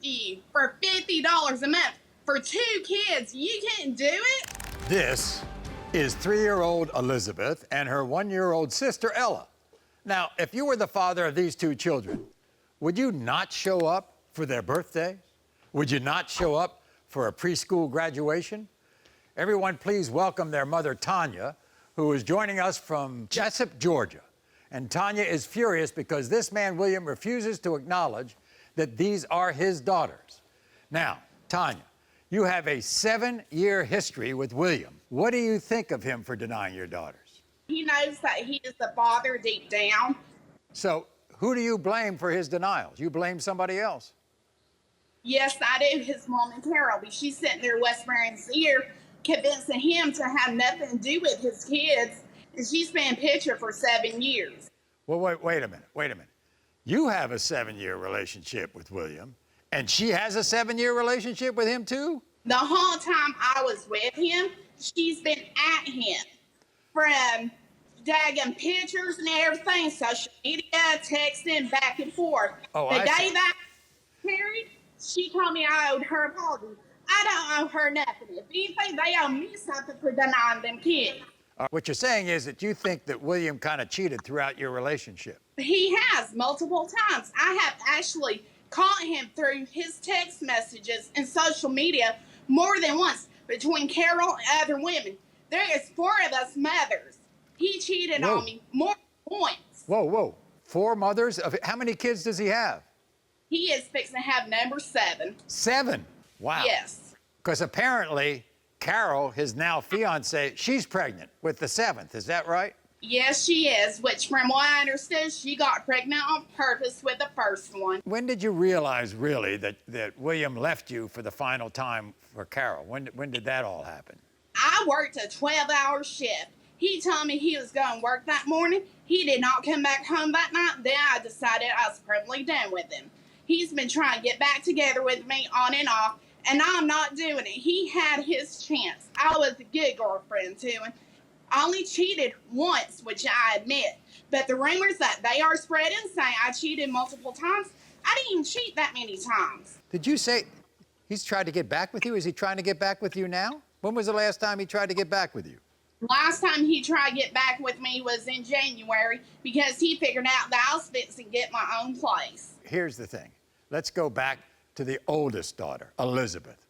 you for $50 a month for 2 kids. You can't do it? This is 3-year-old Elizabeth and her 1-year-old sister, Ella. Now, if you were the father of these 2 children, would you not show up for their birthday? Would you not show up for a preschool graduation? Everyone, please welcome their mother, Tanya, who is joining us from Jessup, Georgia. And Tanya is furious because this man, William, refuses to acknowledge that these are his daughters. Now, Tanya, you have a 7-year history with William. What do you think of him for denying your daughters? He knows that he is the father deep down. So, who do you blame for his denials? You blame somebody else. Yes, I do. His mom and Carol. But she's sitting there whispering in his ear, convincing him to have nothing to do with his kids. And she's been a picture for 7 years. Well, wait a minute. You have a 7-year relationship with William, and she has a 7-year relationship with him, too? The whole time I was with him, she's been at him. From dagging pictures and everything, social media, texting, back and forth. Oh, the I day see. that I married, she told me I owed her apology. I don't owe her nothing. If anything, they owe me something for denying them kids. What you're saying is that you think that William kind of cheated throughout your relationship. He has multiple times. I have actually caught him through his text messages and social media more than once between Carol and other women. There is 4 of us mothers. He cheated Whoa. on me more than once. Whoa. 4 mothers? How many kids does he have? He is fixing to have number 7. 7? Wow. Yes. Because apparently Carol, his now fiance, she's pregnant with the 7th. Is that right? Yes, she is, which from what I understood, she got pregnant on purpose with the first one. When did you realize, really, that William left you for the final time for Carol? When did that all happen? I worked a 12-hour shift. He told me he was going to work that morning. He did not come back home that night. Then I decided I was permanently done with him. He's been trying to get back together with me on and off, and I'm not doing it. He had his chance. I was a good girlfriend to him. I only cheated once, which I admit. But the rumors that they are spreading saying I cheated multiple times, I didn't even cheat that many times. Did you say he's tried to get back with you? Is he trying to get back with you now? When was the last time he tried to get back with you? Last time he tried to get back with me was in January because he figured out that I was fixing to get my own place. Here's the thing. Let's go back to the oldest daughter, Elizabeth.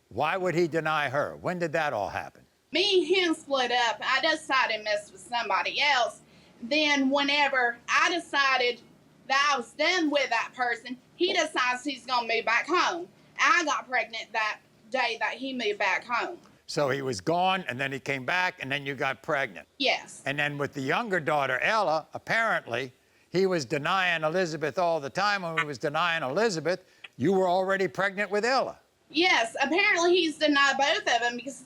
Why would he deny her? When did that all happen? Me and him split up. I decided to mess with somebody else. Then whenever I decided that I was done with that person, he decides he's going to move back home. I got pregnant that day that he moved back home. So he was gone, and then he came back, and then you got pregnant. Yes. And then with the younger daughter, Ella, apparently, he was denying Elizabeth all the time. When he was denying Elizabeth, you were already pregnant with Ella. Yes, apparently he's denied both of them because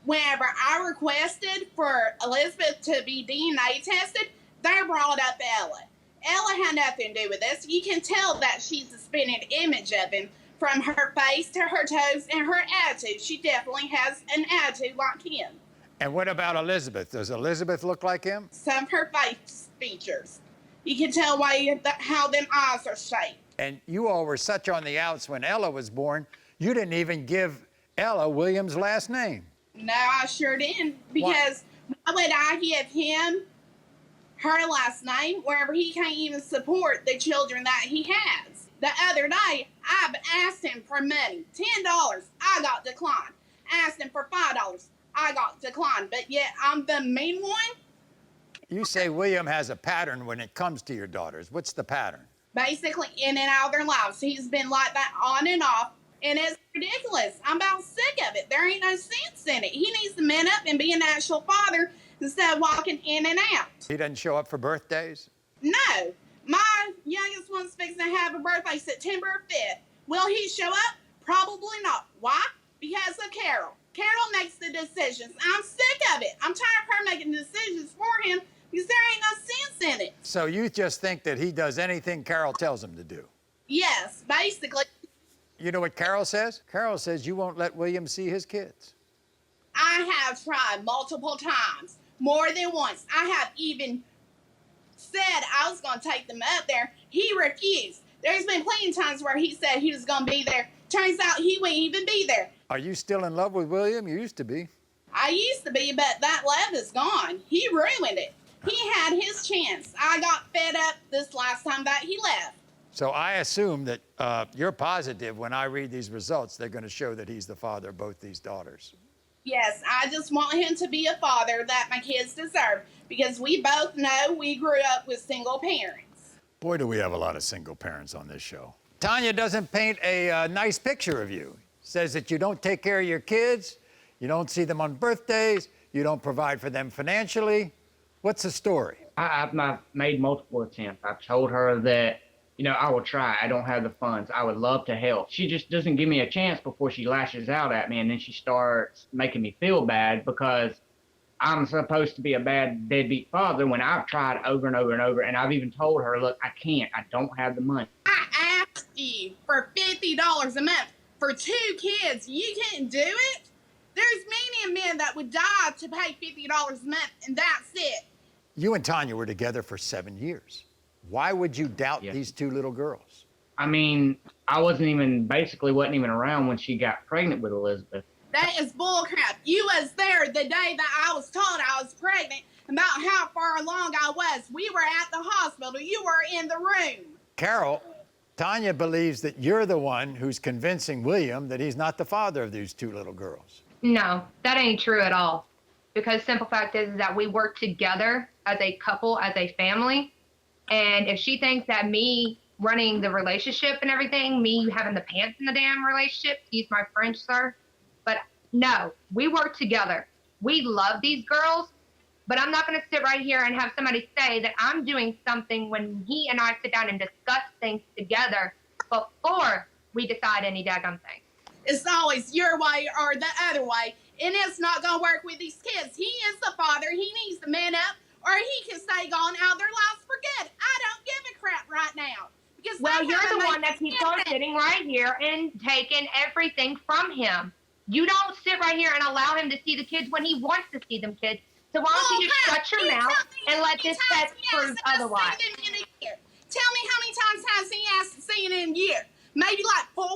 whenever I requested for Elizabeth to be DNA tested, they brought up Ella. Ella had nothing to do with this. You can tell that she's a spinning image of him. From her face to her toes and her attitude. She definitely has an attitude like him. And what about Elizabeth? Does Elizabeth look like him? Some of her face features. You can tell how them eyes are shaped. And you all were such on the outs when Ella was born, you didn't even give Ella William's last name. No, I sure didn't. Because why would I give him her last name wherever he can't even support the children that he has? The other day, I've asked him for money. $10, I got declined. Asked him for $5, I got declined. But yet, I'm the mean one? You say William has a pattern when it comes to your daughters. What's the pattern? Basically, in and out of their lives. He's been like that on and off, and it's ridiculous. I'm about sick of it. There ain't no sense in it. He needs to man up and be an actual father instead of walking in and out. He doesn't show up for birthdays? No. My youngest one's fixing to have a birthday September 5th. Will he show up? Probably not. Why? Because of Carol. Carol makes the decisions. I'm sick of it. I'm tired of her making decisions for him because there ain't no sense in it. So you just think that he does anything Carol tells him to do? Yes, basically. You know what Carol says? Carol says you won't let William see his kids. I have tried multiple times, more than once. I have even said I was going to take them up there. He refused. There's been plenty of times where he said he was going to be there. Turns out he wouldn't even be there. Are you still in love with William? You used to be. I used to be, but that love is gone. He ruined it. He had his chance. I got fed up this last time that he left. So I assume that you're positive when I read these results, they're going to show that he's the father of both these daughters. Yes, I just want him to be a father that my kids deserve, because we both know we grew up with single parents. Boy, do we have a lot of single parents on this show. Tanya doesn't paint a nice picture of you. Says that you don't take care of your kids, you don't see them on birthdays, you don't provide for them financially. What's the story? I've made multiple attempts. I've told her that, I will try. I don't have the funds. I would love to help. She just doesn't give me a chance before she lashes out at me, and then she starts making me feel bad because I'm supposed to be a bad deadbeat father when I've tried over and over and over, and I've even told her, look, I can't. I don't have the money. I asked you for $50 a month for 2 kids. You can't do it? There's many men that would die to pay $50 a month, and that's it. You and Tanya were together for 7 years. Why would you doubt these 2 little girls? I mean, I wasn't even around when she got pregnant with Elizabeth. That is bullcrap. You was there the day that I was told I was pregnant, about how far along I was. We were at the hospital. You were in the room. Carol, Tanya believes that you're the one who's convincing William that he's not the father of these 2 little girls. No, that ain't true at all. Because simple fact is that we work together as a couple, as a family. And if she thinks that me running the relationship and everything, me having the pants in the damn relationship, excuse my French, sir, but no, we work together. We love these girls, but I'm not going to sit right here and have somebody say that I'm doing something when he and I sit down and discuss things together before we decide any daggum thing. It's always your way or the other way, and it's not going to work with these kids. He is the father. He needs to man up, or he can stay gone out their lives for good. I don't give a crap right now. Because well, you're the one that keeps on sitting right here and taking everything from him. You don't sit right here and allow him to see the kids when he wants to see them kids. So why don't you just shut your mouth and let this test prove otherwise? Tell me how many times has he asked to see it in a year? Maybe like 4?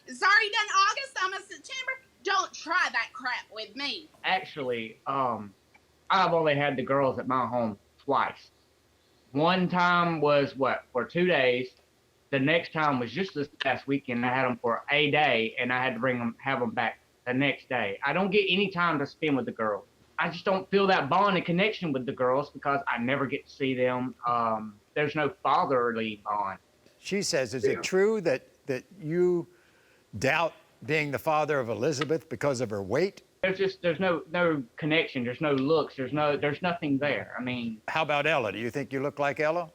It's already done August, almost September. Don't try that crap with me. Actually, I've only had the girls at my home twice. One time was, for 2 days. The next time was just this past weekend. I had them for a day, and I had to have them back the next day. I don't get any time to spend with the girls. I just don't feel that bond and connection with the girls because I never get to see them. There's no fatherly bond. She says, is it true that you doubt being the father of Elizabeth because of her weight? There's no connection. There's no looks. There's nothing there. I mean. How about Ella? Do you think you look like Ella?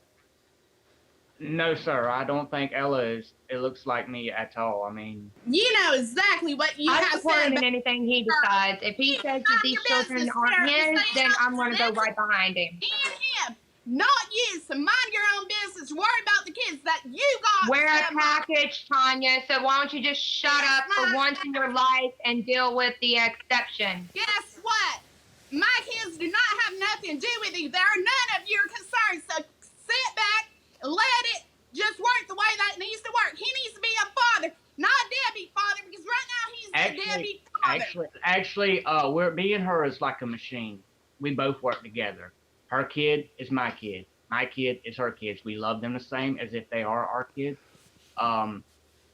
No, sir. I don't think Ella looks like me at all. I mean. You know exactly what you have said. I support him in anything he decides. If he says that these children aren't his, then I'm going to go right behind him. And him. Not you, so mind your own business. Worry about the kids that you got. We're a package, Tanya, so why don't you just shut up for once in your life and deal with the exception? Guess what? My kids do not have nothing to do with you. They're none of your concerns, so sit back and let it just work the way that it needs to work. He needs to be a father, not a deadbeat father, because right now he's a deadbeat father. Actually, me and her is like a machine. We both work together. Her kid is my kid. My kid is her kids. We love them the same as if they are our kids.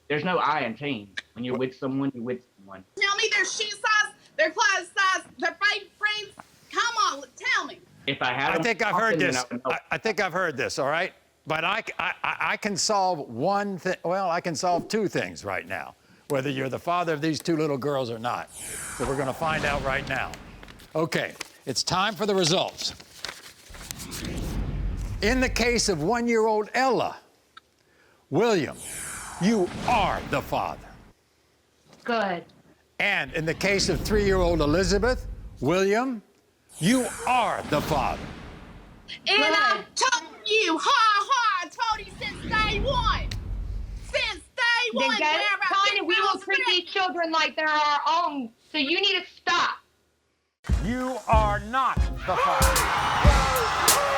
There's no I in team. When you're with someone, you're with someone. Tell me their shoe size, their clothes size, their favorite friends. Come on, tell me. If I had, I think I've heard this. I think I've heard this. All right, but I can solve one thing. Well, I can solve 2 things right now. Whether you're the father of these 2 little girls or not. So we're going to find out right now. Okay, it's time for the results. In the case of 1-year-old Ella, William, you are the father. Good. And in the case of 3-year-old Elizabeth, William, you are the father. And I told you, I told you since day one. Since day one. Tanya, we will treat these children like they're our own, so you need to stop. You are not the father.